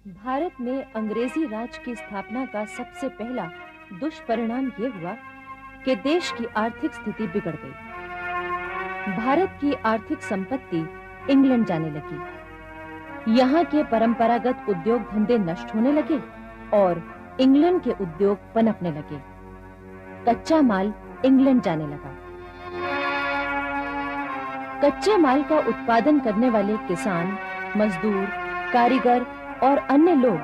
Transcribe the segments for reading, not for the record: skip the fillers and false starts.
भारत में अंग्रेजी राज की स्थापना का सबसे पहला दुष्परिणाम ये हुआ कि देश की आर्थिक स्थिति बिगड़ गई। भारत की आर्थिक संपत्ति इंग्लैंड जाने लगी। यहाँ के परंपरागत उद्योग धंधे नष्ट होने लगे और इंग्लैंड के उद्योग पनपने लगे। कच्चा माल इंग्लैंड जाने लगा। कच्चे माल का उत्पादन करने वाले किसान, मजदूर, कारीगर और अन्य लोग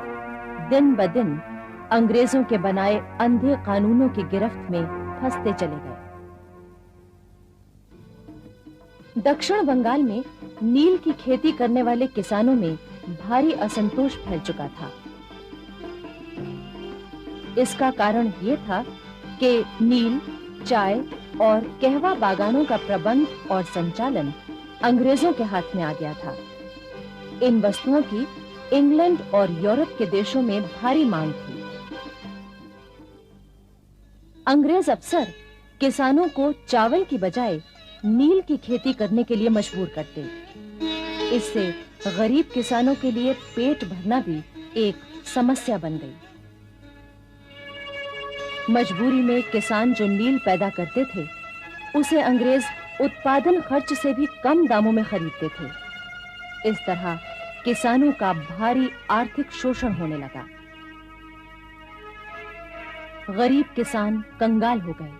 दिन ब दिन अंग्रेजों के बनाए अंधे कानूनों की गिरफ्त में फंसते चले गए। दक्षिण बंगाल में नील की खेती करने वाले किसानों में भारी असंतोष फैल चुका था। इसका कारण यह था कि नील, चाय और कहवा बागानों का प्रबंध और संचालन अंग्रेजों के हाथ में आ गया था। इन वस्तुओं की इंग्लैंड और यूरोप के देशों में भारी मांग थी। अंग्रेज अफसर किसानों को चावल की बजाय नील की खेती करने के लिए मजबूर करते। इससे गरीब किसानों के लिए पेट भरना भी एक समस्या बन गई। मजबूरी में किसान जो नील पैदा करते थे, उसे अंग्रेज उत्पादन खर्च से भी कम दामों में खरीदते थे। इस तरह किसानों का भारी आर्थिक शोषण होने लगा। गरीब किसान कंगाल हो गए।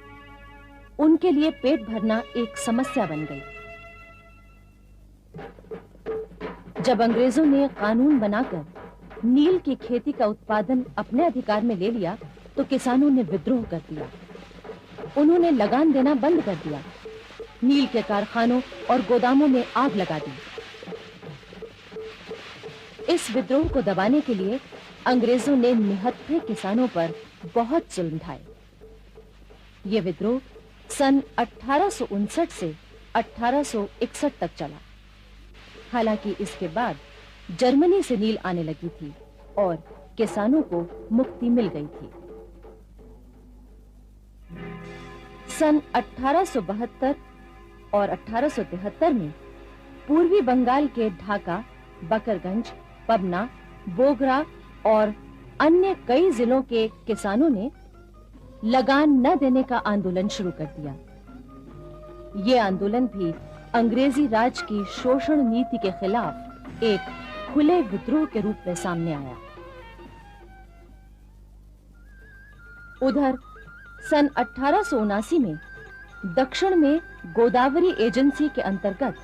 उनके लिए पेट भरना एक समस्या बन गई। जब अंग्रेजों ने कानून बनाकर नील की खेती का उत्पादन अपने अधिकार में ले लिया, तो किसानों ने विद्रोह कर दिया। उन्होंने लगान देना बंद कर दिया। नील के कारखानों और गोदामों में आग लगा दी। इस विद्रोह को दबाने के लिए अंग्रेजों ने निहत्थे किसानों पर बहुत जुल्म ढाए। यह विद्रोह सन 1859 से 1861 तक चला। हालांकि इसके बाद जर्मनी से नील आने लगी थी और किसानों को मुक्ति मिल गई थी। सन 1872 और 1873 में पूर्वी बंगाल के ढाका, बकरगंज, पबना, बोगरा और अन्य कई जिलों के किसानों ने लगान न देने का आंदोलन शुरू कर दिया। यह आंदोलन भी अंग्रेजी राज की शोषण नीति के खिलाफ एक खुले विद्रोह के रूप में सामने आया। उधर सन 1879 में दक्षिण में गोदावरी एजेंसी के अंतर्गत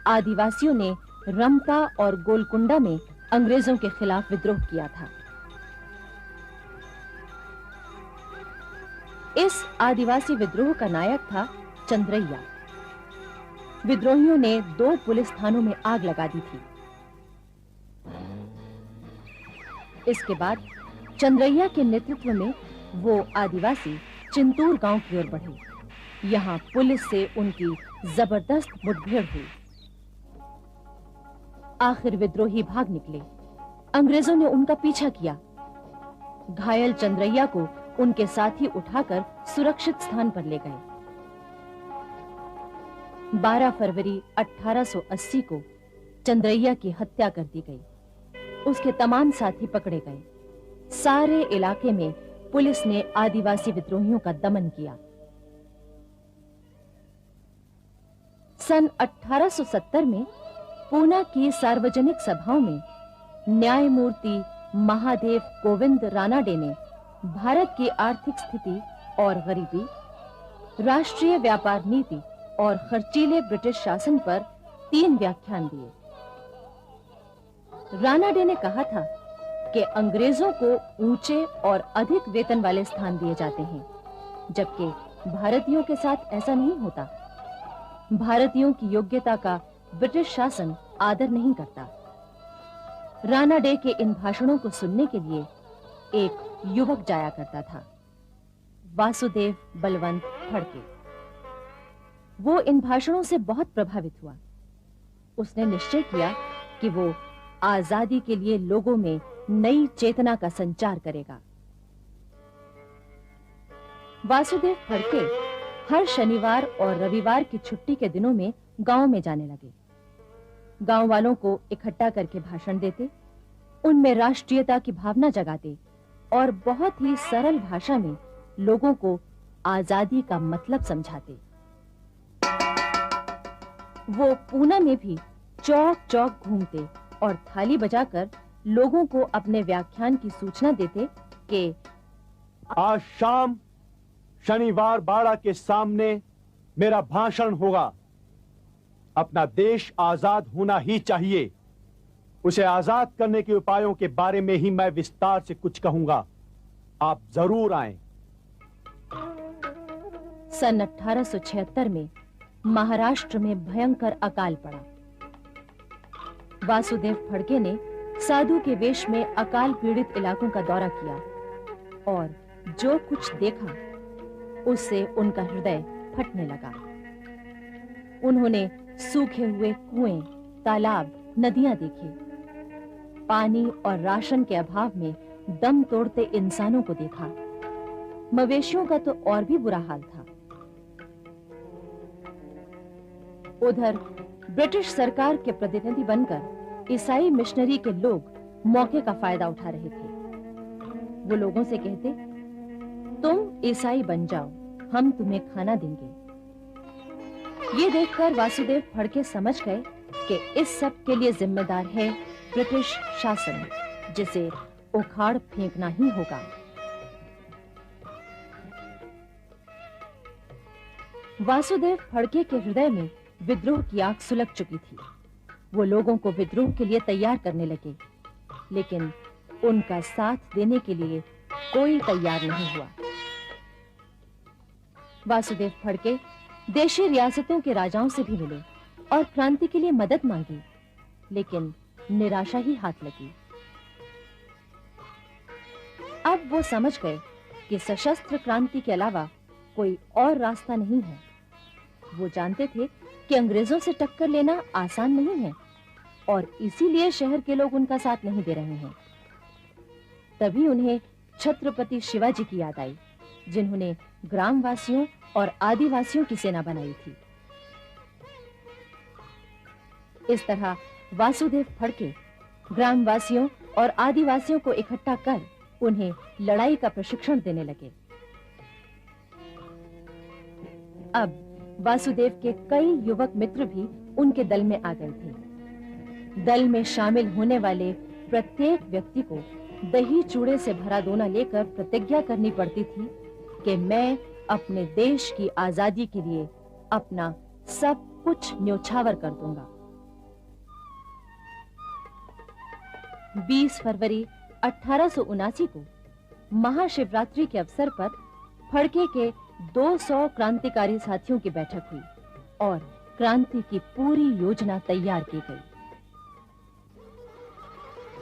आदिवासियों ने रंपा और गोलकुंडा में अंग्रेजों के खिलाफ विद्रोह किया था। इस आदिवासी विद्रोह का नायक था चंद्रैया। विद्रोहियों ने 2 पुलिस थानों में आग लगा दी थी। इसके बाद चंद्रैया के नेतृत्व में वो आदिवासी चिंतूर गांव की ओर बढ़े। यहां पुलिस से उनकी जबरदस्त मुठभेड़ हुई। आखिर विद्रोही भाग निकले। अंग्रेजों ने उनका पीछा किया। घायल चंद्रैया को उनके साथी उठाकर सुरक्षित स्थान पर ले गए। 12 फरवरी 1880 को चंद्रैया की हत्या कर दी गई। उसके तमाम साथी पकड़े गए। सारे इलाके में पुलिस ने आदिवासी विद्रोहियों का दमन किया। सन 1870 में पूना की सार्वजनिक सभाओं में न्यायमूर्ति महादेव गोविंद रानाडे ने भारत की आर्थिक स्थिति और गरीबी, राष्ट्रीय व्यापार नीति और खर्चीले ब्रिटिश शासन पर 3 व्याख्यान दिए। रानाडे ने कहा था कि अंग्रेजों को ऊंचे और अधिक वेतन वाले स्थान दिए जाते हैं, जबकि भारतीयों के साथ ऐसा नहीं होता। भारतीयों की योग्यता का ब्रिटिश शासन आदर नहीं करता। रानाडे के इन भाषणों को सुनने के लिए एक युवक जाया करता था, वासुदेव बलवंत फड़के। वो इन भाषणों से बहुत प्रभावित हुआ। उसने निश्चय किया कि वो आजादी के लिए लोगों में नई चेतना का संचार करेगा। वासुदेव फड़के हर शनिवार और रविवार की छुट्टी के दिनों में गांव में जाने लगे। गांव वालों को इकट्ठा करके भाषण देते, उनमें राष्ट्रीयता की भावना जगाते और बहुत ही सरल भाषा में लोगों को आजादी का मतलब समझाते। वो पूना में भी चौक चौक घूमते और थाली बजाकर लोगों को अपने व्याख्यान की सूचना देते कि आज शाम शनिवार बाड़ा के सामने मेरा भाषण होगा। अपना देश आजाद होना ही चाहिए। उसे आजाद करने के उपायों के बारे में ही मैं विस्तार से कुछ कहूंगा। आप जरूर आएं। सन 1876 में महाराष्ट्र में भयंकर अकाल पड़ा। वासुदेव फड़के ने साधु के वेश में अकाल पीड़ित इलाकों का दौरा किया और जो कुछ देखा उससे उनका हृदय फटने लगा। उन्होंने सूखे हुए कुएं, तालाब, नदियां देखी। पानी और राशन के अभाव में दम तोड़ते इंसानों को देखा। मवेशियों का तो और भी बुरा हाल था। उधर ब्रिटिश सरकार के प्रतिनिधि बनकर ईसाई मिशनरी के लोग मौके का फायदा उठा रहे थे। वो लोगों से कहते, तुम ईसाई बन जाओ, हम तुम्हें खाना देंगे। ये देखकर वासुदेव फड़के समझ गए कि इस सब के लिए जिम्मेदार है ब्रिटिश शासन, जिसे उखाड़ फेंकना ही होगा। वासुदेव फड़के के हृदय में विद्रोह की आग सुलग चुकी थी। वो लोगों को विद्रोह के लिए तैयार करने लगे, लेकिन उनका साथ देने के लिए कोई तैयार नहीं हुआ। वासुदेव फड़के देशी रियासतों के राजाओं से भी मिले और क्रांति के लिए मदद मांगी, लेकिन निराशा ही हाथ लगी। अब वो समझ गए कि सशस्त्र क्रांति के अलावा कोई और रास्ता नहीं है। वो जानते थे कि अंग्रेजों से टक्कर लेना आसान नहीं है और इसीलिए शहर के लोग उनका साथ नहीं दे रहे हैं। तभी उन्हें छत्रपति शिवाजी की याद आई, जिन्होंने ग्रामवासियों और आदिवासियों की सेना बनाई थी। इस तरह वासुदेव फड़के ग्रामवासियों और आदिवासियों को इकट्ठा कर उन्हें लड़ाई का प्रशिक्षण देने लगे। अब वासुदेव के कई युवक मित्र भी उनके दल में आ गए थे। दल में शामिल होने वाले प्रत्येक व्यक्ति को दही चूड़े से भरा दोना लेकर प्रतिज्ञा करनी पड़ती थी कि मैं अपने देश की आजादी के लिए अपना सब कुछ न्योछावर कर दूंगा। 20 फरवरी 1879 को महाशिवरात्रि के अवसर पर फड़के के 200 क्रांतिकारी साथियों की बैठक हुई और क्रांति की पूरी योजना तैयार की गई।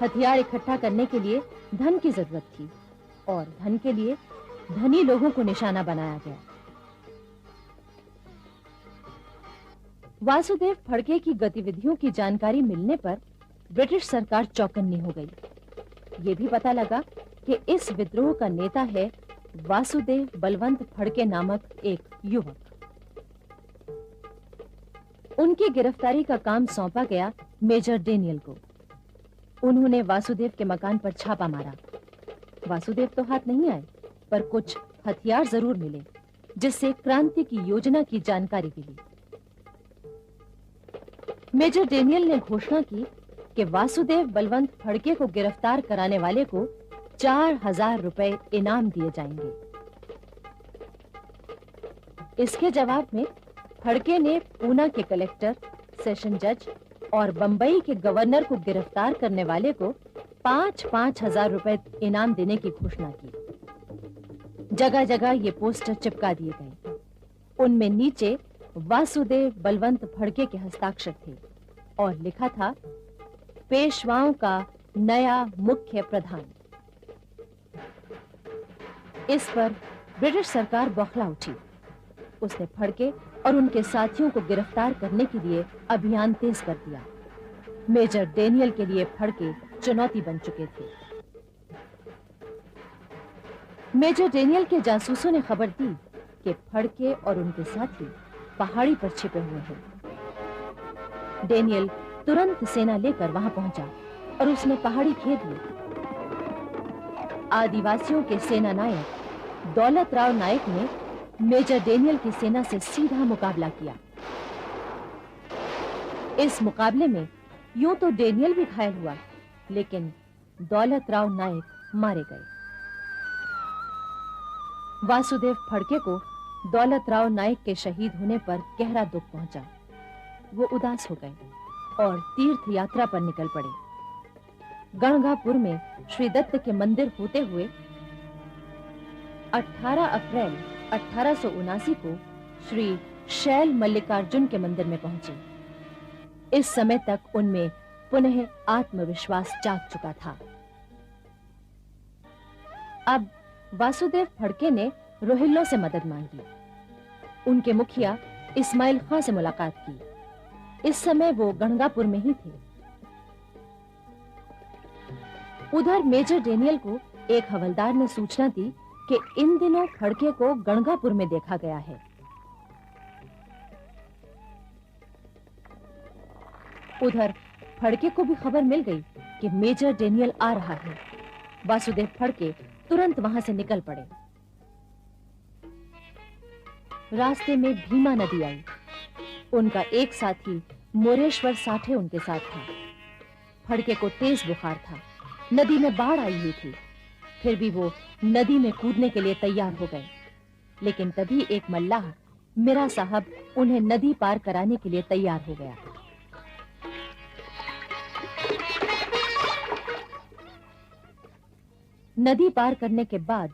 हथियार इकट्ठा करने के लिए धन की जरूरत थी और धन के लिए धनी लोगों को निशाना बनाया गया। वासुदेव फड़के की गतिविधियों की जानकारी मिलने पर ब्रिटिश सरकार चौकन्नी हो गई। ये भी पता लगा कि इस विद्रोह का नेता है वासुदेव बलवंत फड़के नामक एक युवक। उनकी गिरफ्तारी का काम सौंपा गया मेजर डेनियल को। उन्होंने वासुदेव के मकान पर छापा मारा। वासुदेव तो हाथ नहीं आए, पर कुछ हथियार जरूर मिले, जिससे क्रांति की योजना की जानकारी मिली। मेजर डेनियल ने घोषणा की कि वासुदेव बलवंत फड़के को गिरफ्तार कराने वाले को 4000 रुपए इनाम दिए जाएंगे। इसके जवाब में फड़के ने पूना के कलेक्टर, सेशन जज और बंबई के गवर्नर को गिरफ्तार करने वाले को 5-5 हजार रुपए इनाम देने की घोषणा की। जगह जगह ये पोस्टर चिपका दिए गए। उनमें नीचे वासुदेव बलवंत फड़के के हस्ताक्षर थे और लिखा था, पेशवाओं का नया मुख्य प्रधान। इस पर ब्रिटिश सरकार बौखला उठी। उसने फड़के और उनके साथियों को गिरफ्तार करने के लिए अभियान तेज कर दिया। मेजर डेनियल के लिए फड़के चुनौती बन चुके थे। मेजर डेनियल के जासूसों ने खबर दी कि फड़के और उनके साथी पहाड़ी पर छिपे हुए हैं। डेनियल तुरंत सेना लेकर वहां पहुंचा और उसने पहाड़ी खेद ली। आदिवासियों के सेना नायक दौलत राव नायक ने मेजर डेनियल की सेना से सीधा मुकाबला किया। इस मुकाबले में यूं तो डेनियल भी घायल हुआ, लेकिन दौलत राव नायक मारे गए। वासुदेव फड़के को दौलत राव नायक के शहीद होने पर गहरा दुख पहुंचा। वो उदास हो गए और तीर्थ यात्रा पर निकल पड़े। गणगापुर में श्री दत्त के मंदिर होते हुए 18 अप्रैल 1879 को श्री शैल मल्लिकार्जुन के मंदिर में पहुंचे। इस समय तक उनमें पुनः आत्मविश्वास जाग चुका था। अब वासुदेव फड़के ने रोहिल्लों से मदद मांगी। उनके मुखिया इस्माइल खां से मुलाकात की। इस समय वो गणगापुर में ही थे। उधर मेजर डेनियल को एक हवलदार ने सूचना दी कि इन दिनों फड़के को गणगापुर में देखा गया है। उधर फड़के को भी खबर मिल गई कि मेजर डेनियल आ रहा है। वासुदेव फड़के तुरंत वहां से निकल पड़े। रास्ते में भीमा नदी आई। उनका एक साथी मोरेश्वर साठे उनके साथ था। फड़के को तेज बुखार था। नदी में बाढ़ आई हुई थी। फिर भी वो नदी में कूदने के लिए तैयार हो गए। लेकिन तभी एक मल्लाह मीरा साहब उन्हें नदी पार कराने के लिए तैयार हो गया। नदी पार करने के बाद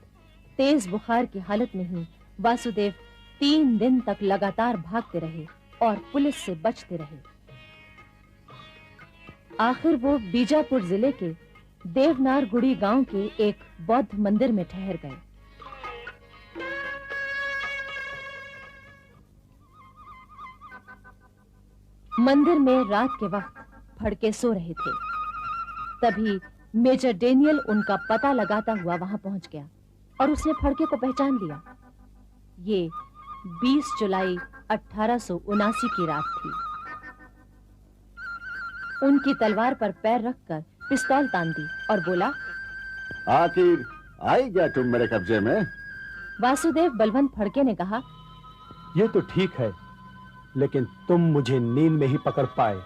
तेज बुखार की हालत में ही वासुदेव 3 दिन तक लगातार भागते रहे और पुलिस से बचते रहे। आखिर वो बीजापुर जिले के देवनारगुड़ी गांव के एक बौद्ध मंदिर में ठहर गए। मंदिर में रात के वक्त फड़के सो रहे थे। तभी मेजर डेनियल उनका पता लगाता हुआ वहां पहुंच गया और उसने फड़के को पहचान लिया। ये 20 जुलाई 1879 की रात थी। उनकी तलवार पर पैर रखकर पिस्तौल तान दी और बोला, आखिर आई क्या तुम मेरे कब्जे में? वासुदेव बलवंत फड़के ने कहा, ये तो ठीक है, लेकिन तुम मुझे नींद में ही पकड़ पाए।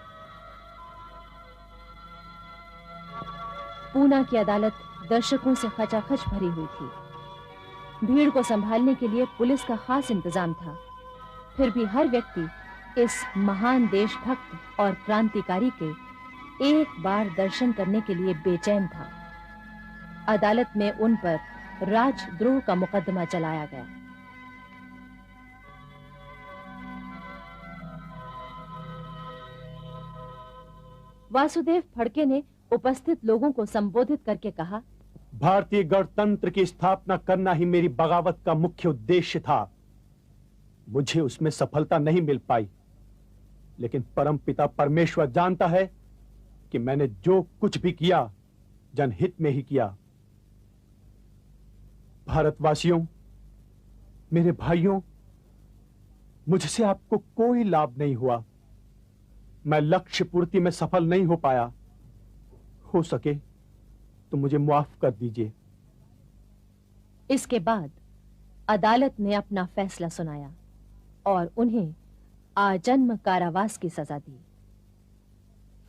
पूना की अदालत दर्शकों से खचाखच भरी हुई थी। भीड़ को संभालने के लिए पुलिस का खास इंतजाम था। फिर भी हर व्यक्ति इस महान देशभक्त और क्रांतिकारी के एक बार दर्शन करने के लिए बेचैन था। अदालत में उन पर राजद्रोह का मुकदमा चलाया गया। वासुदेव फड़के ने उपस्थित लोगों को संबोधित करके कहा, भारतीय गणतंत्र की स्थापना करना ही मेरी बगावत का मुख्य उद्देश्य था। मुझे उसमें सफलता नहीं मिल पाई, लेकिन परमपिता परमेश्वर जानता है कि मैंने जो कुछ भी किया जनहित में ही किया। भारतवासियों, मेरे भाइयों, मुझसे आपको कोई लाभ नहीं हुआ। मैं लक्ष्य पूर्ति में सफल नहीं हो पाया। हो सके तो मुझे माफ कर दीजिए। इसके बाद अदालत ने अपना फैसला सुनाया और उन्हें आजन्म कारावास की सजा दी।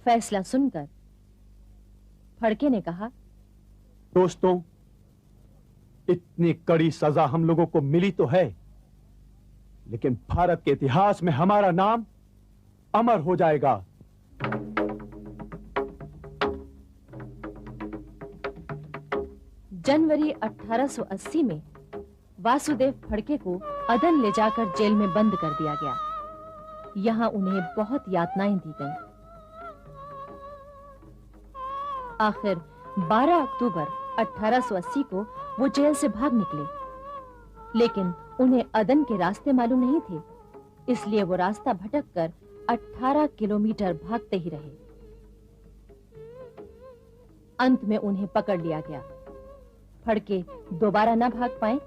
फैसला सुनकर फड़के ने कहा, दोस्तों, इतनी कड़ी सजा हम लोगों को मिली तो है, लेकिन भारत के इतिहास में हमारा नाम अमर हो जाएगा। जनवरी 1880 में वासुदेव फड़के को अदन ले जाकर जेल में बंद कर दिया गया। यहां उन्हें बहुत यातनाएं दी गईं। आखिर 12 अक्टूबर 1880 को वो जेल से भाग निकले, लेकिन उन्हें अदन के रास्ते मालूम नहीं थे, इसलिए वो रास्ता भटककर 18 किलोमीटर भागते ही रहे। अंत में उन्हें पकड़ लिया गया। फड़के दोबारा न भाग पाए,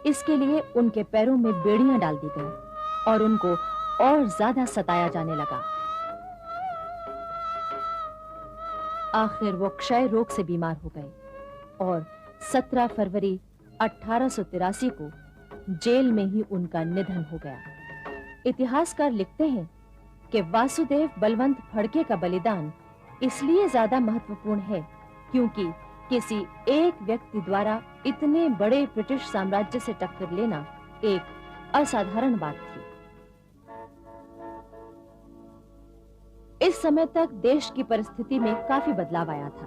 इसके लिए उनके पैरों में बेड़ियां डाल दी गईं और उनको और ज्यादा सताया जाने लगा। आखिर वो क्षय रोग से बीमार हो गए और 17 फरवरी 1883 को जेल में ही उनका निधन हो गया। इतिहासकार लिखते हैं कि वासुदेव बलवंत फड़के का बलिदान इसलिए ज्यादा महत्वपूर्ण है क्योंकि किसी एक व्यक्ति द्वारा इतने बड़े ब्रिटिश साम्राज्य से टक्कर लेना एक असाधारण बात थी। इस समय तक देश की परिस्थिति में काफी बदलाव आया था।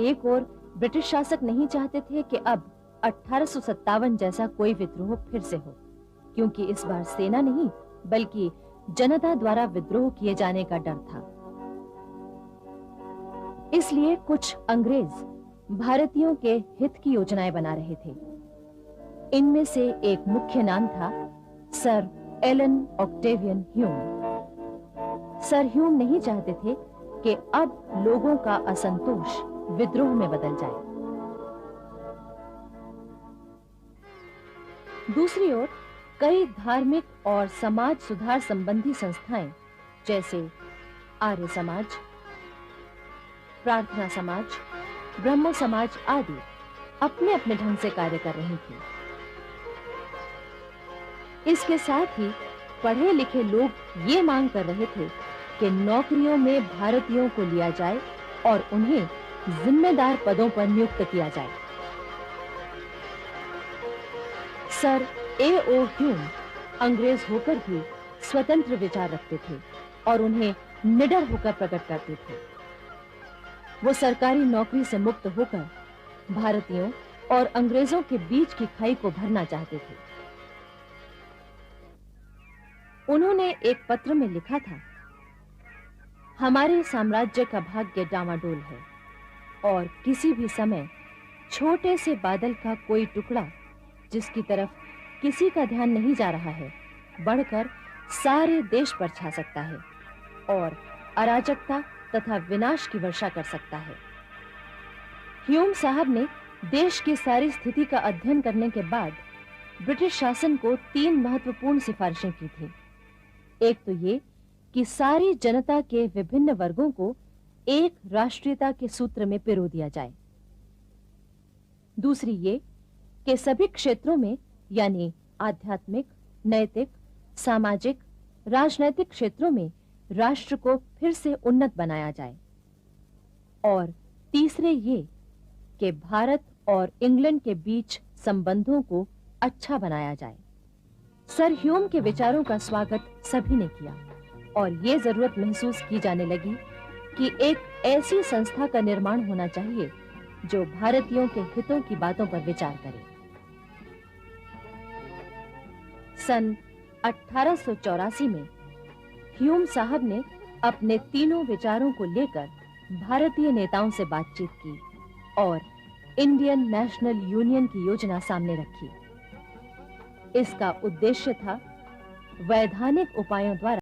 एक ओर ब्रिटिश शासक नहीं चाहते थे कि अब 1857 जैसा कोई विद्रोह फिर से हो, क्योंकि इस बार सेना नहीं बल्कि जनता द्वारा विद्रोह किए जाने का डर था। इसलिए कुछ अंग्रेज भारतीयों के हित की योजनाएं बना रहे थे। इनमें से एक मुख्य नाम था sir Allan Octavian Hume. Sir Hume नहीं चाहते थे कि अब लोगों का असंतोष विद्रोह में बदल जाए। दूसरी ओर कई धार्मिक और समाज सुधार संबंधी संस्थाएं जैसे आर्य समाज, प्रार्थना समाज, ब्रह्मो समाज आदि अपने अपने ढंग से कार्य कर रही थी। इसके साथ ही पढ़े लिखे लोग ये मांग कर रहे थे कि नौकरियों में भारतीयों को लिया जाए और उन्हें जिम्मेदार पदों पर नियुक्त किया जाए। Sir A.O.. ह्यूम अंग्रेज होकर भी स्वतंत्र विचार रखते थे और उन्हें निडर होकर प्रकट करते थे। वो सरकारी नौकरी से मुक्त होकर भारतीयों और अंग्रेजों के बीच की खाई को भरना चाहते थे। उन्होंने एक पत्र में लिखा था, हमारे साम्राज्य का भाग्य डामाडोल है और किसी भी समय छोटे से बादल का कोई टुकड़ा जिसकी तरफ किसी का ध्यान नहीं जा रहा है बढ़कर सारे देश पर छा सकता है और अराजकता तथा विनाश की वर्षा कर सकता है। ह्यूम साहब ने देश की सारी स्थिति का अध्ययन करने के बाद ब्रिटिश शासन को 3 महत्वपूर्ण सिफारिशें की थी। एक तो ये कि सारी जनता के विभिन्न वर्गों को एक राष्ट्रीयता के सूत्र में पिरो दिया जाए। दूसरी ये कि सभी क्षेत्रों में यानी आध्यात्मिक, नैतिक, सामाजिक, राजनैतिक क्षेत्रों में राष्ट्र को फिर से उन्नत बनाया जाए। और तीसरे ये कि भारत और इंग्लैंड के बीच संबंधों को अच्छा बनाया जाए। सर ह्यूम के विचारों का स्वागत सभी ने किया और ये जरूरत महसूस की जाने लगी कि एक ऐसी संस्था का निर्माण होना चाहिए जो भारतीयों के हितों की बातों पर विचार करे। सन 1884 में ह्यूम साहब ने अपने तीनों विचारों को लेकर भारतीय नेताओं से बातचीत की और इंडियन नेशनल यूनियन की योजना सामने रखी। इसका उद्देश्य था वैधानिक उपायों द्वारा